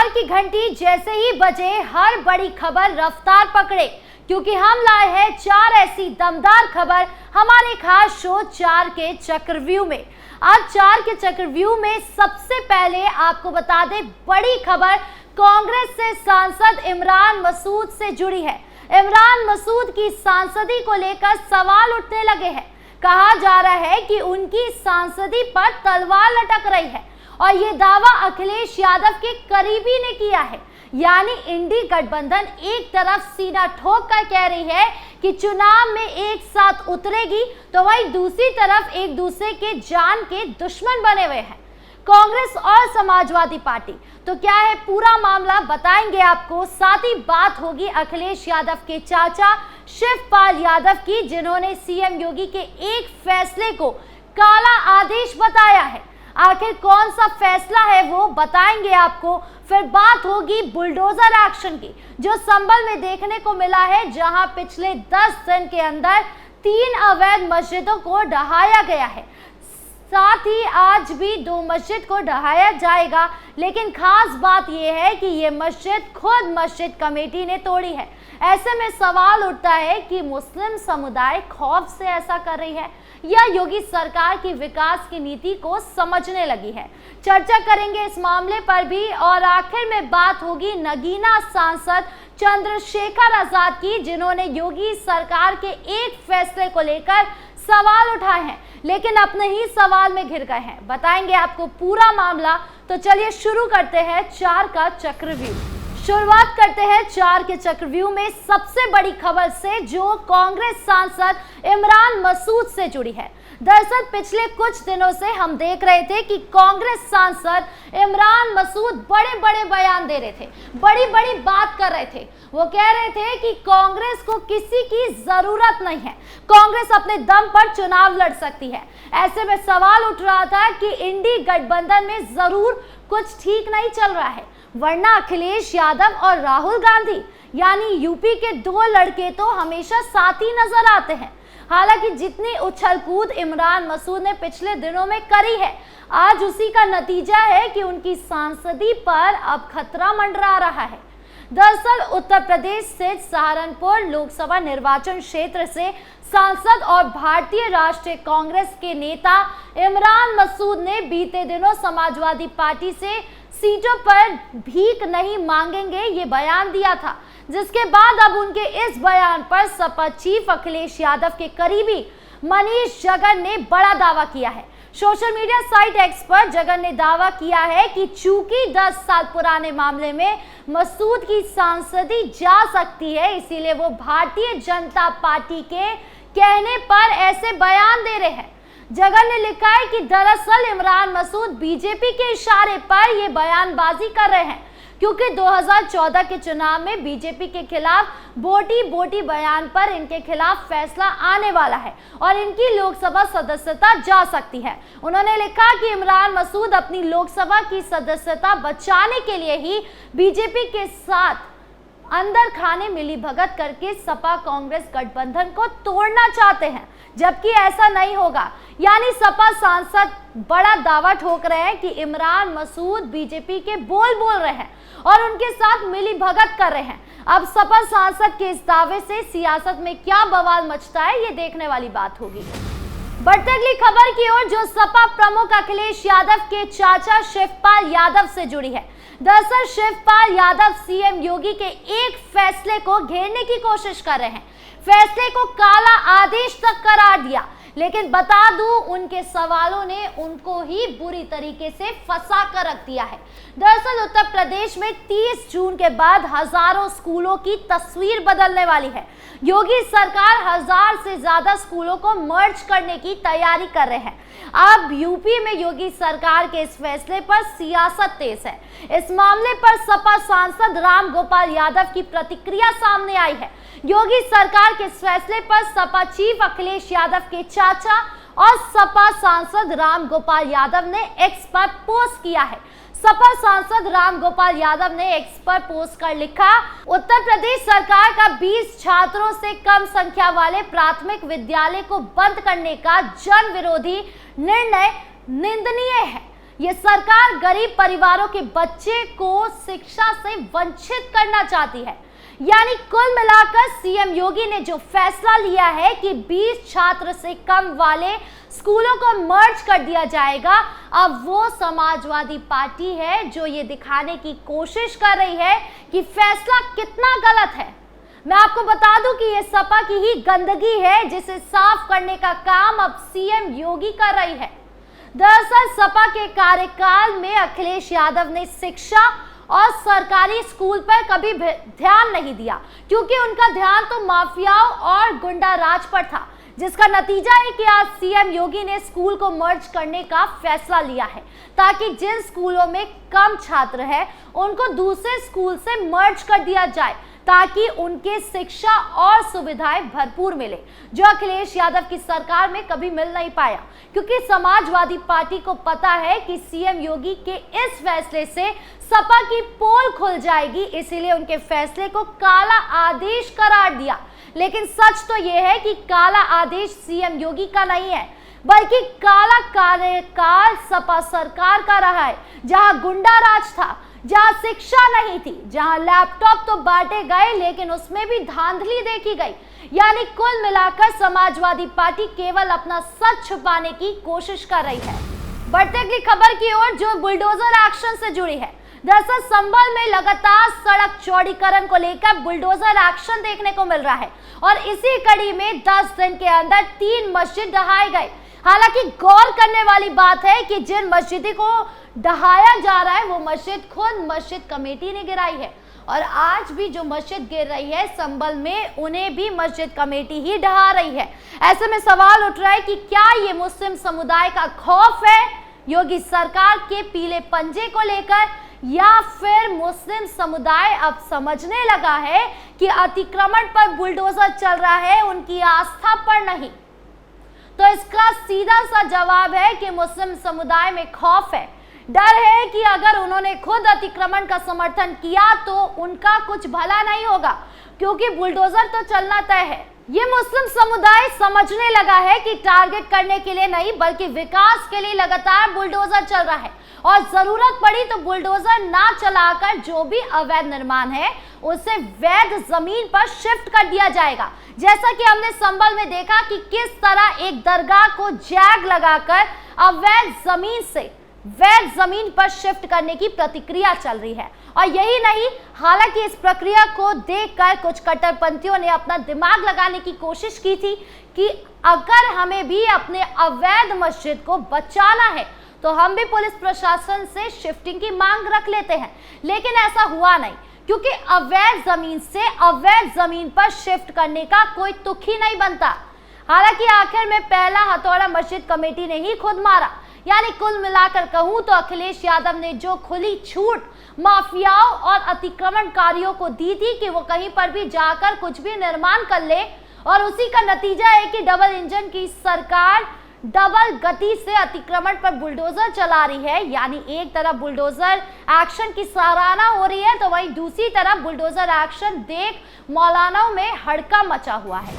समाचार की घंटी जैसे ही बजे हर बड़ी खबर रफ्तार पकड़े, क्योंकि हम लाए हैं 4 ऐसी दमदार खबर हमारे खास शो 4 के चक्रव्यूह में। आज 4 के चक्रव्यूह में सबसे पहले आपको बता दें, बड़ी खबर कांग्रेस से सांसद इमरान मसूद से जुड़ी है। इमरान मसूद की सांसदी को लेकर सवाल उठने लगे हैं। कहा जा रहा है कि उनकी सांसदी पर तलवार लटक रही है और ये दावा अखिलेश यादव के करीबी ने किया है। यानी इंडी गठबंधन एक तरफ सीना ठोक कर कह रही है कि चुनाव में एक साथ उतरेगी, तो वहीं दूसरी तरफ एक दूसरे के जान के दुश्मन बने हुए हैं कांग्रेस और समाजवादी पार्टी। तो क्या है पूरा मामला, बताएंगे आपको। साथ ही बात होगी अखिलेश यादव के चाचा शिवपाल यादव की, जिन्होंने सीएम योगी के एक फैसले को काला आदेश बताया है। आखिर कौन सा फैसला है वो बताएंगे आपको। फिर बात होगी बुलडोजर एक्शन की, जो संभल में देखने को मिला है, जहां पिछले 10 दिन के अंदर 3 अवैध मस्जिदों को ढहाया गया है। साथ ही आज भी 2 मस्जिद को ढहाया जाएगा, लेकिन खास बात यह है कि ये मस्जिद खुद मस्जिद कमेटी ने तोड़ी है। ऐसे में सवाल उठता है कि मुस्लिम समुदाय खौफ से ऐसा कर रही है या योगी सरकार की विकास की नीति को समझने लगी है। चर्चा करेंगे इस मामले पर भी। और आखिर में बात होगी नगीना सांसद चंद्रशेखर आजाद की, जिन्होंने योगी सरकार के एक फैसले को लेकर सवाल उठाए हैं, लेकिन अपने ही सवाल में घिर गए हैं। बताएंगे आपको पूरा मामला। तो चलिए शुरू करते हैं 4 का चक्रव्यूह। शुरुआत करते हैं 4 के चक्रव्यूह में सबसे बड़ी खबर से, जो कांग्रेस सांसद इमरान मसूद से जुड़ी है। दरअसल पिछले कुछ दिनों से हम देख रहे थे कि कांग्रेस सांसद इमरान मसूद बड़े बड़े बयान दे रहे थे, बड़ी बड़ी बात कर रहे थे। वो कह रहे थे कि कांग्रेस को किसी की जरूरत नहीं है, कांग्रेस अपने दम पर चुनाव लड़ सकती है। ऐसे में सवाल उठ रहा था कि इंडी गठबंधन में जरूर कुछ ठीक नहीं चल रहा है, वरना अखिलेश यादव और राहुल गांधी यानी यूपी के 2 लड़के तो हमेशा साथ ही नजर आते हैं। हालांकि जितनी उछल कूद इमरान मसूद ने पिछले दिनों में करी है, आज उसी का नतीजा है कि उनकी सांसदी पर अब खतरा मंडरा रहा है। दरअसल उत्तर प्रदेश से सहारनपुर लोकसभा निर्वाचन क्षेत्र से सांसद और भारतीय राष्ट्रीय कांग्रेस के नेता इमरान मसूद ने बीते दिनों समाजवादी पार्टी से सीटों पर भीख नहीं मांगेंगे ये बयान दिया था, जिसके बाद अब उनके इस बयान पर सपा चीफ अखिलेश यादव के करीबी मनीष जगन ने बड़ा दावा किया है। सोशल मीडिया साइट एक्स पर जगन ने दावा किया है कि चूंकि 10 साल पुराने मामले में मसूद की सांसदी जा सकती है, इसीलिए वो भारतीय जनता पार्टी के कहने पर ऐसे बयान दे रहे हैं। जगन ने लिखा है कि दरअसल इमरान मसूद बीजेपी के इशारे पर ये बयानबाजी कर रहे हैं, क्योंकि 2014 के चुनाव में बीजेपी के खिलाफ बोटी बोटी बयान पर इनके खिलाफ फैसला आने वाला है और इनकी लोकसभा सदस्यता जा सकती है। उन्होंने लिखा कि इमरान मसूद अपनी लोकसभा की सदस्यता बचाने के लिए ही बीजेपी के साथ अंदर खाने मिलीभगत करके सपा कांग्रेस गठबंधन को तोड़ना चाहते हैं, जबकि ऐसा नहीं होगा। यानी सपा सांसद बड़ा दावा ठोक रहे हैं कि इमरान मसूद बीजेपी के बोल रहे हैं और उनके साथ मिलीभगत कर रहे हैं। अब सपा सांसद के इस दावे से सियासत में क्या बवाल मचता है, ये देखने वाली बात होगी। बढ़ते अगली खबर की ओर, जो सपा प्रमुख अखिलेश यादव के चाचा शिवपाल यादव से जुड़ी है। दरअसल शिवपाल यादव सीएम योगी के एक फैसले को घेरने की कोशिश कर रहे हैं। फैसले को काला आदेश तक करार दिया, लेकिन बता दूं, उनके सवालों ने उनको ही बुरी तरीके से फंसा कर रख दिया है। दरअसल उत्तर प्रदेश में 30 जून के बाद हजारों स्कूलों की तस्वीर बदलने वाली है। योगी सरकार 1000 से ज्यादा स्कूलों को मर्ज करने की तैयारी कर रहे हैं। अब यूपी में योगी सरकार के इस फैसले पर सियासत तेज है। इस मामले पर सपा सांसद राम गोपाल यादव की प्रतिक्रिया सामने आई है। योगी सरकार के इस फैसले पर सपा चीफ अखिलेश यादव के चाचा और सपा सांसद राम गोपाल यादव ने एक्स पर पोस्ट किया है। सपा सांसद राम गोपाल यादव ने एक्स पर पोस्ट कर लिखा, उत्तर प्रदेश सरकार का 20 छात्रों से कम संख्या वाले प्राथमिक विद्यालय को बंद करने का जन विरोधी निर्णय निंदनीय है। ये सरकार गरीब परिवारों के बच्चे को शिक्षा से वंचित करना चाहती है। यानी कुल मिलाकर सीएम योगी ने जो फैसला लिया है कि 20 छात्र से कम वाले स्कूलों को मर्ज कर दिया जाएगा, अब वो समाजवादी पार्टी है जो ये दिखाने की कोशिश कर रही है कि फैसला कितना गलत है। मैं आपको बता दूं कि ये सपा की ही गंदगी है जिसे साफ करने का काम अब सीएम योगी कर रही है। दरअसल सपा के कार्यकाल में अखिलेश यादव ने शिक्षा और सरकारी स्कूल पर कभी ध्यान नहीं दिया, क्योंकि उनका ध्यान तो माफियाओं और गुंडा राज पर था, जिसका नतीजा है कि आज सीएम योगी ने स्कूल को मर्ज करने का फैसला लिया है, ताकि जिन स्कूलों में कम छात्र हैं उनको दूसरे स्कूल से मर्ज कर दिया जाए, ताकि उनके शिक्षा और सुविधाएं भरपूर मिले, जो अखिलेश यादव की सरकार में कभी मिल नहीं पाया। क्योंकि समाजवादी पार्टी को पता है कि सीएम योगी के इस फैसले से सपा की पोल खुल जाएगी, इसीलिए उनके फैसले को काला आदेश करार दिया। लेकिन सच तो यह है कि काला आदेश सीएम योगी का नहीं है, बल्कि काला कार्यकाल सपा सरकार का रहा है, जहां गुंडा राज था, जहां शिक्षा नहीं थी, जहां लैपटॉप तो बांटे गए लेकिन उसमें भी धांधली देखी गई। यानी कुल मिलाकर समाजवादी पार्टी केवल अपना सच छुपाने की कोशिश कर रही है। बढ़ते अगली खबर की ओर, जो बुलडोजर एक्शन से जुड़ी है। दरअसल संभल में लगातार सड़क चौड़ीकरण को लेकर बुलडोजर एक्शन देखने को मिल रहा है और इसी कड़ी में 10 दिन के अंदर 3 मस्जिद ढहाए गए। हालांकि गौर करने वाली बात है कि जिन मस्जिदों को ढहाया जा रहा है वो मस्जिद खुद मस्जिद कमेटी ने गिराई है, और आज भी जो मस्जिद गिर रही है संभल में, उन्हें भी मस्जिद कमेटी ही ढहा रही है। ऐसे में सवाल उठ रहा है कि क्या ये मुस्लिम समुदाय का खौफ है योगी सरकार के पीले पंजे को लेकर, या फिर मुस्लिम समुदाय अब समझने लगा है कि अतिक्रमण पर बुलडोजर चल रहा है, उनकी आस्था पर नहीं। तो इसका सीधा सा जवाब है कि मुस्लिम समुदाय में खौफ है, डर है कि अगर उन्होंने खुद अतिक्रमण का समर्थन किया तो उनका कुछ भला नहीं होगा, क्योंकि बुलडोजर तो चलना तय है। ये मुस्लिम समुदाय समझने लगा है कि टारगेट करने के लिए नहीं बल्कि विकास के लिए लगातार बुलडोजर चल रहा है, और जरूरत पड़ी तो बुलडोजर ना चलाकर जो भी अवैध निर्माण है उसे वैध जमीन पर शिफ्ट कर दिया जाएगा। जैसा कि हमने संभल में देखा कि किस तरह एक दरगाह को जैग लगाकर अवैध जमीन से वैध जमीन पर शिफ्ट करने की प्रतिक्रिया चल रही है। और यही नहीं, हालांकि इस प्रक्रिया को देखकर कुछ कट्टरपंथियों ने अपना दिमाग लगाने की कोशिश की थी कि अगर हमें भी अपने अवैध मस्जिद को बचाना है तो हम भी पुलिस प्रशासन से शिफ्टिंग की मांग रख लेते हैं, लेकिन ऐसा हुआ नहीं, क्योंकि अवैध जमीन से अवैध जमीन पर शिफ्ट करने का कोई तुक ही नहीं बनता। हालांकि आखिर में पहला हथौड़ा मस्जिद कमेटी ने ही खुद मारा। यानी कुल मिलाकर कहूं तो अखिलेश यादव ने जो खुली छूट माफियाओं और अतिक्रमणकारियों को दी थी कि वो कहीं पर भी जाकर कुछ भी निर्माण कर ले, और उसी का नतीजा है कि डबल इंजन की सरकार डबल गति से अतिक्रमण पर बुलडोजर चला रही है। यानी एक तरफ बुलडोजर एक्शन की सराहना हो रही है तो वहीं दूसरी तरफ बुलडोजर एक्शन देख मौलानाओं में हड़का मचा हुआ है।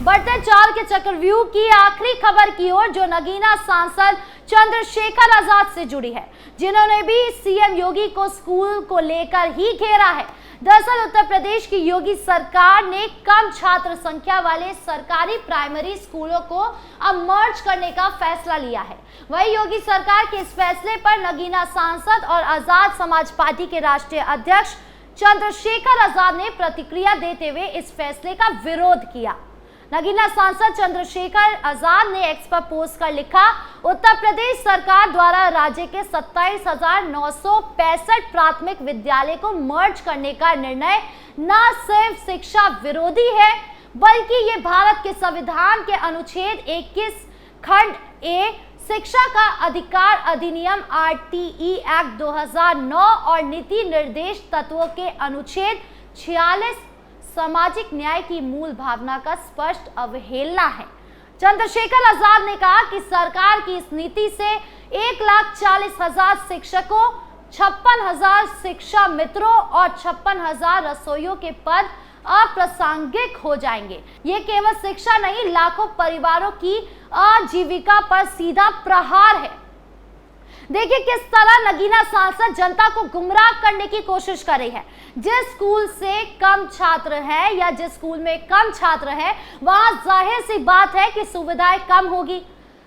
बढ़ते 4 के चक्रव्यूह की आखिरी खबर की ओर, जो नगीना सांसद चंद्रशेखर आजाद से जुड़ी है, जिन्होंने भी सीएम योगी को स्कूल को लेकर ही घेरा है। दरअसल उत्तर प्रदेश की योगी सरकार ने कम छात्र संख्या वाले सरकारी प्राइमरी स्कूलों को अब मर्ज करने का फैसला लिया है। वही योगी सरकार के इस फैसले पर नगीना सांसद और आजाद समाज पार्टी के राष्ट्रीय अध्यक्ष चंद्रशेखर आजाद ने प्रतिक्रिया देते हुए इस फैसले का विरोध किया। नगीना सांसद चंद्रशेखर आजाद ने एक्स पर पोस्ट कर लिखा, उत्तर प्रदेश सरकार द्वारा राज्य के 27,965 प्राथमिक विद्यालय को मर्ज करने का निर्णय न सिर्फ शिक्षा विरोधी है, बल्कि ये भारत के संविधान के अनुच्छेद 21 खंड ए शिक्षा का अधिकार अधिनियम RTE एक्ट 2009 और नीति निर्देश तत्वों के अनुच्छेद 46 सामाजिक न्याय की मूल भावना का स्पष्ट अवहेलना है। चंद्रशेखर आजाद ने कहा कि सरकार की इस नीति से 1,40,000 शिक्षकों, 56,000 शिक्षा मित्रों और 56,000 रसोइयों के पद अप्रासंगिक हो जाएंगे। ये केवल शिक्षा नहीं, लाखों परिवारों की आजीविका पर सीधा प्रहार है। देखिए किस तरह नगीना सांसद जनता को गुमराह करने की कोशिश कर रही है। जिस स्कूल से कम छात्र हैं या जिस स्कूल में कम छात्र हैं, वहां जाहिर सी बात है कि सुविधाएं कम होगी,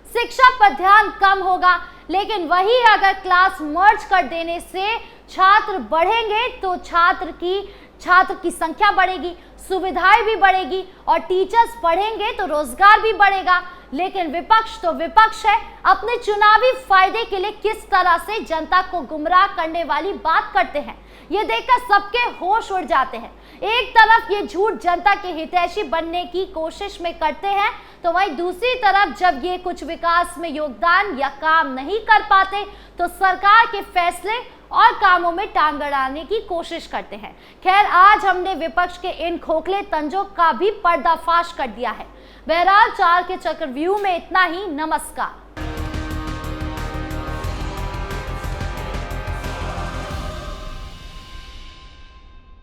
शिक्षा पर ध्यान कम होगा। लेकिन वही अगर क्लास मर्ज कर देने से छात्र बढ़ेंगे तो छात्र की संख्या बढ़ेगी, सुविधाएं भी बढ़ेगी और टीचर्स पढ़ेंगे तो रोजगार भी बढ़ेगा। लेकिन विपक्ष तो विपक्ष है, अपने चुनावी फायदे के लिए किस तरह से जनता को गुमराह करने वाली बात करते हैं, ये देखकर सबके होश उड़ जाते हैं। एक तरफ ये झूठ जनता के हितैषी बनने की कोशिश में करते हैं, तो वहीं दूसरी तरफ जब ये कुछ विकास में योगदान या काम नहीं कर पाते तो सरकार के फैसले और कामों में टांग अड़ाने की कोशिश करते हैं। खैर, आज हमने विपक्ष के इन खोखले तंजों का भी पर्दाफाश कर दिया है। बहरहाल 4 के चक्रव्यूह में इतना ही। नमस्कार।